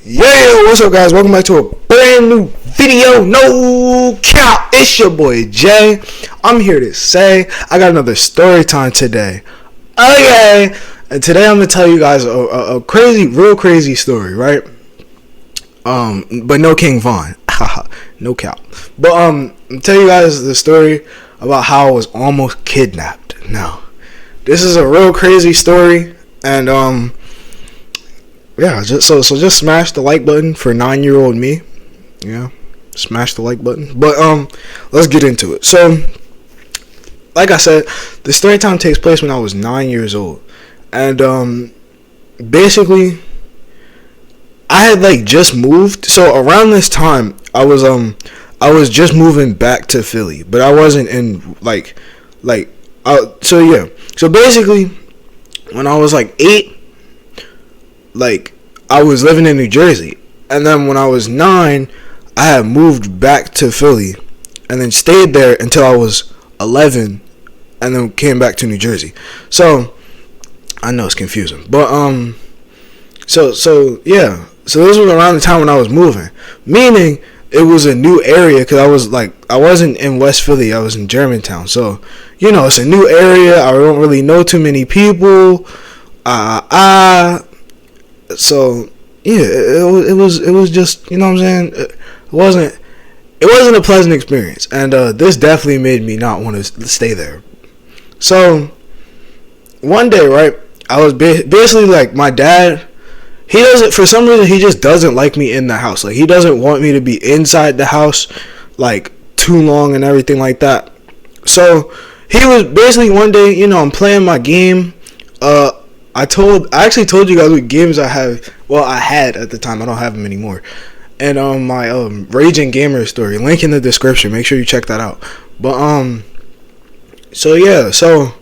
Yeah, what's up, guys? Welcome back to a brand new video. No cap. It's your boy Jay. I'm here to say I got another story time today. Okay, and today I'm gonna tell you guys a crazy, real crazy story, right? But no King Von. No cap. But I'm tell you guys the story about how I was almost kidnapped. Now, this is a real crazy story, and yeah, just smash the like button for 9-year-old me. Yeah, smash the like button. But let's get into it. So, like I said, the story time takes place when I was 9 years old, and basically, I had just moved. So around this time, I was just moving back to Philly, but I wasn't in so yeah. So basically, when I was 8. I was living in New Jersey, and then when I was 9, I had moved back to Philly, and then stayed there until I was 11, and then came back to New Jersey. So I know it's confusing, but so yeah. So this was around the time when I was moving, meaning it was a new area because I wasn't in West Philly, I was in Germantown. So it's a new area. I don't really know too many people. So yeah, it was just, you know what I'm saying, it wasn't a pleasant experience, and this definitely made me not want to stay there. So one day, right, I was basically my dad, he doesn't, for some reason, he just doesn't like me in the house. He doesn't want me to be inside the house too long and everything like that. So he was basically, one day, I'm playing my game. I actually told you guys what games I have. Well, I had at the time. I don't have them anymore. And my Raging Gamer story, link in the description. Make sure you check that out. But so yeah, so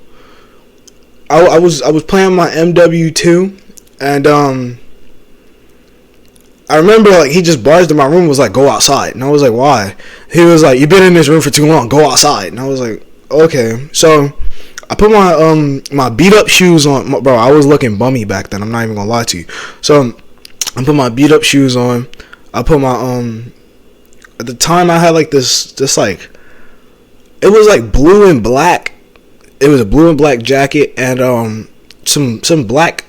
I was playing my MW2, and I remember he just barged in my room and was like, "Go outside," and I was like, "Why?" He was like, "You've been in this room for too long. Go outside," and I was like, "Okay." So I put my beat up shoes on, bro. I was looking bummy back then. I'm not even gonna lie to you. So I put my beat up shoes on. I put my at the time I had this it was blue and black. It was a blue and black jacket and some black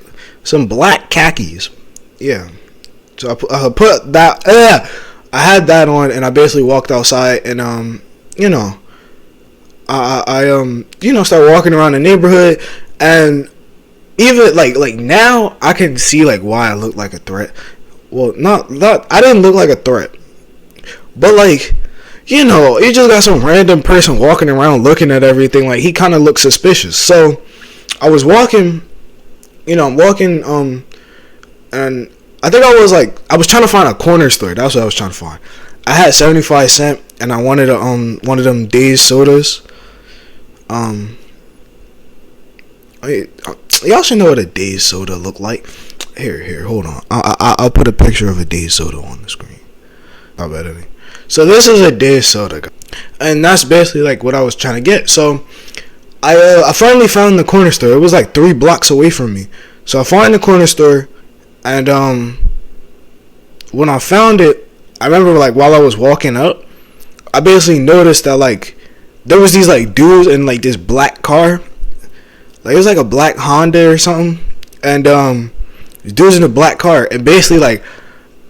khakis. Yeah. So I put that. I had that on, and I basically walked outside, and I start walking around the neighborhood, and even now I can see why I look like a threat. Well, not I didn't look like a threat, but you just got some random person walking around looking at everything. He kind of looked suspicious. So I was walking, I'm walking, and I think I was trying to find a corner store. That's what I was trying to find. I had 75 cents, and I wanted one of them Days sodas. Y'all should know what a Days soda look like. Here, hold on. I'll put a picture of a Days soda on the screen. Not bad, any. So this is a Days soda, and that's basically what I was trying to get. So I finally found the corner store. It was 3 blocks away from me. So I find the corner store, and when I found it, I remember while I was walking up, I basically noticed that there was these dudes in this black car. It was a black Honda or something, and dudes in a black car, and basically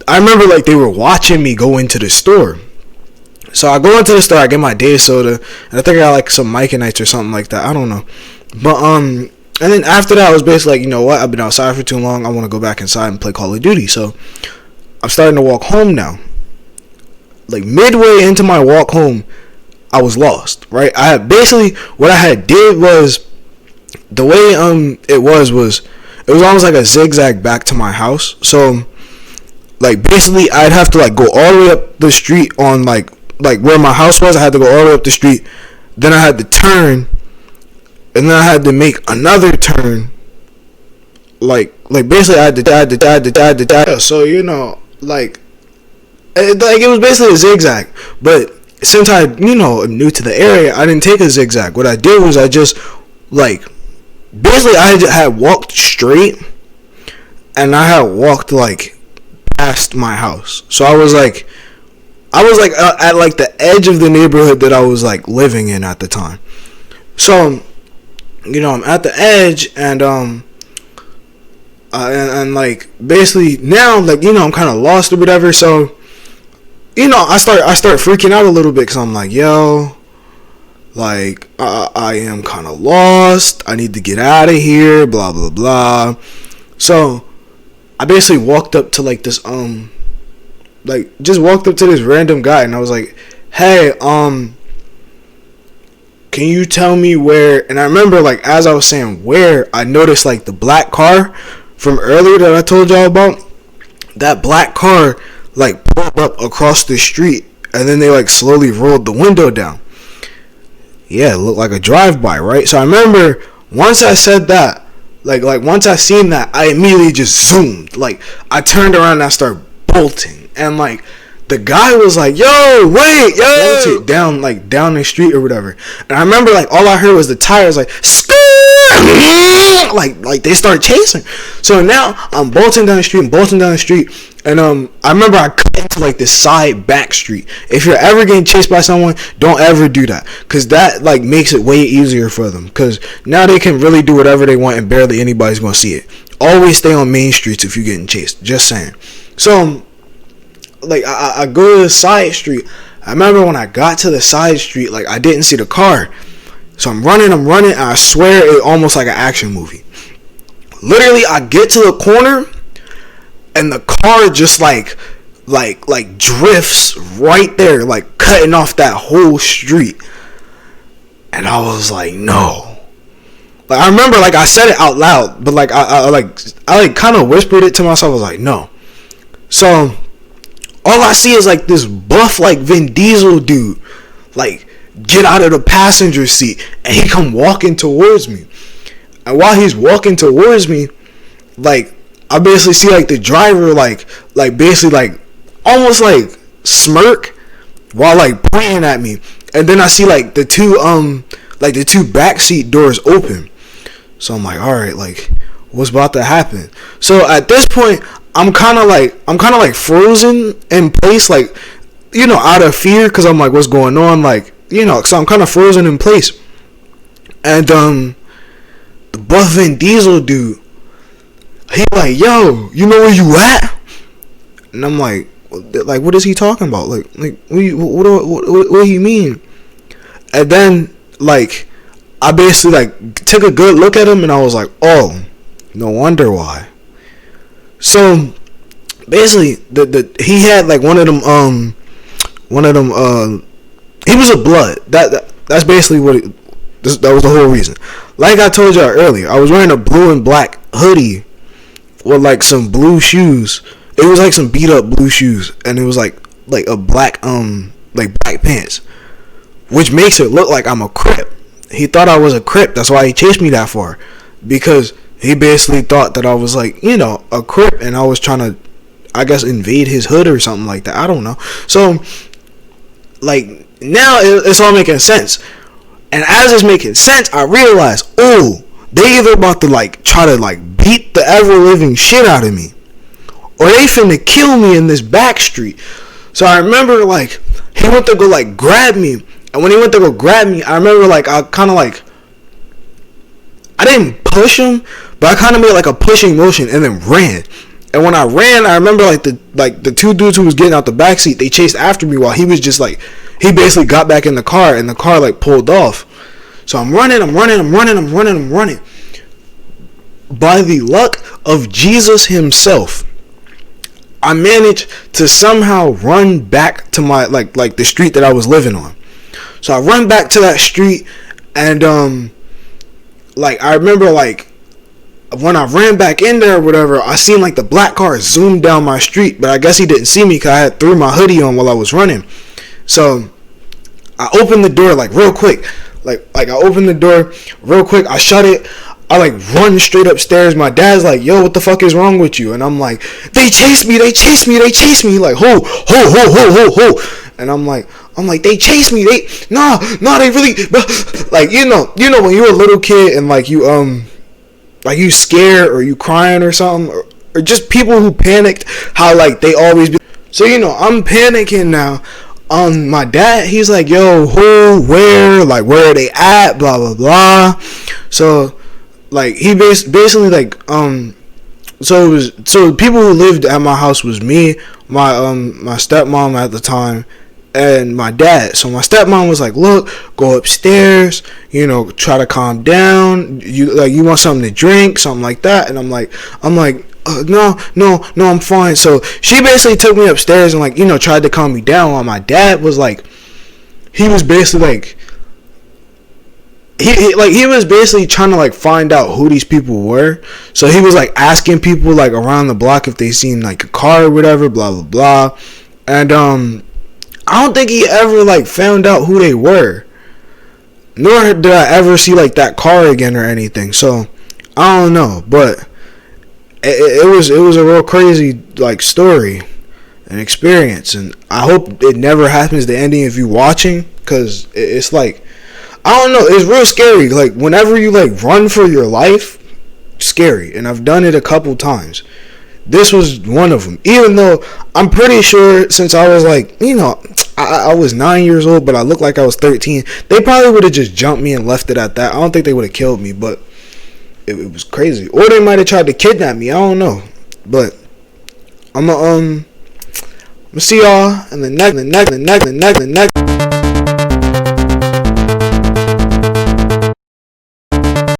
I remember they were watching me go into the store. So I go into the store, I get my Day soda, and I think I got some Micanites or something like that. I don't know, but and then after that I was basically you know what, I've been outside for too long. I want to go back inside and play Call of Duty. So I'm starting to walk home now. Midway into my walk home, I was lost, right? I had basically, what I had did was, the way it was almost like a zigzag back to my house. So basically I'd have to go all the way up the street on where my house was. I had to go all the way up the street, then I had to turn, and then I had to make another turn. Basically I had to so it was basically a zigzag. But since I am new to the area, I didn't take a zigzag. What I did was I just basically I had walked straight, and I had walked past my house. So I was like at like the edge of the neighborhood that I was like living in at the time. So, you know, I'm at the edge, and and like basically now, like, you know, I'm kind of lost or whatever. So, you know, I start freaking out a little bit, because I'm like, yo, like I am kind of lost. I need to get out of here. Blah blah blah. So I basically walked up to like this like just walked up to this random guy, and I was like, hey, can you tell me where? And I remember, like, as I was saying where, I noticed like the black car from earlier that I told y'all about. That black car like pulled up across the street, and then they like slowly rolled the window down. Yeah, it looked like a drive-by, right? So I remember once I said that, like once I seen that, I immediately just zoomed. Like, I turned around and I started bolting, and like the guy was like, yo, wait, yo, bolted down the street or whatever. And I remember, like, all I heard was the tires like like they started chasing. So now I'm bolting down the street, and I remember I cut into like this side back street. If you're ever getting chased by someone, don't ever do that, because that like makes it way easier for them, because now they can really do whatever they want and barely anybody's gonna see it. Always stay on main streets if you're getting chased, just saying. So like I go to the side street. I remember when I got to the side street, like, I didn't see the car. So I'm running, and I swear it almost like an action movie. Literally, I get to the corner, and the car just like drifts right there, like cutting off that whole street. And I was like, no. Like, I remember, like, I said it out loud, but like I kind of whispered it to myself. I was like, no. So all I see is like this buff like Vin Diesel dude, like, get out of the passenger seat, and he come walking towards me. And while he's walking towards me, like, I basically see like the driver like basically like almost like smirk while like pointing at me. And then I see like the two backseat doors open. So I'm like, all right, like, what's about to happen? So at this point, I'm kind of like frozen in place, like, you know, out of fear, because I'm like, what's going on? Like, you know, so I'm kind of frozen in place. And the buff Vin Diesel dude, he like, yo, you know where you at? And I'm like, what is he talking about? Like what do you mean? And then, like, I basically like took a good look at him, and I was like, oh, no wonder why. So basically, he had like one of them he was a blood. That's basically what that was the whole reason. Like I told y'all earlier, I was wearing a blue and black hoodie with like some blue shoes. It was like some beat up blue shoes, and it was like a black like black pants, which makes it look like I'm a Crip. He thought I was a Crip. That's why he chased me that far, because he basically thought that I was like, you know, a Crip, and I was trying to, I guess, invade his hood or something like that. I don't know. So like, now it's all making sense. And as it's making sense, I realized, oh, they either about to like try to like beat the ever living shit out of me, or they finna kill me in this back street. So I remember, like, he went to go like grab me, and when he went to go grab me, I remember like I kind of like, I didn't push him, but I kind of made like a pushing motion and then ran. And when I ran, I remember like the two dudes who was getting out the back seat, they chased after me while he was just like, he basically got back in the car, and the car like pulled off. So I'm running. By the luck of Jesus himself, I managed to somehow run back to my like the street that I was living on. So I run back to that street, and like, I remember like when I ran back in there or whatever, I seen like the black car zoom down my street, but I guess he didn't see me because I had threw my hoodie on while I was running. So I opened the door like real quick. Like I opened the door real quick. I shut it. I like run straight upstairs. My dad's like, yo, what the fuck is wrong with you? And I'm like, they chased me. Like, ho. And I'm like, they chased me. Nah, they really, like, you know, when you're a little kid and like you scared or you crying or something, or or just people who panicked, how like they always be. So I'm panicking now. My dad, he's like, yo, who, where, like, where are they at, blah blah blah. So like he basically like so people who lived at my house was me, my stepmom at the time, and my dad. So my stepmom was like, look, go upstairs, try to calm down. You want something to drink, something like that. And I'm like, no, I'm fine. So she basically took me upstairs and like, tried to calm me down, while my dad was like, he was basically like, he was basically trying to like find out who these people were. So he was like asking people like around the block if they seen like a car or whatever, blah blah blah. And I don't think he ever like found out who they were, nor did I ever see like that car again or anything. So I don't know, but it was a real crazy like story and experience, and I hope it never happens to any of you watching, because it's like, I don't know, it's real scary. Like whenever you like run for your life, scary, and I've done it a couple times. This was one of them. Even though I'm pretty sure since I was like, I was 9 years old, but I looked like I was 13, they probably would have just jumped me and left it at that. I don't think they would have killed me, but it was crazy. Or they might have tried to kidnap me. I don't know. But I'm gonna see y'all in the next.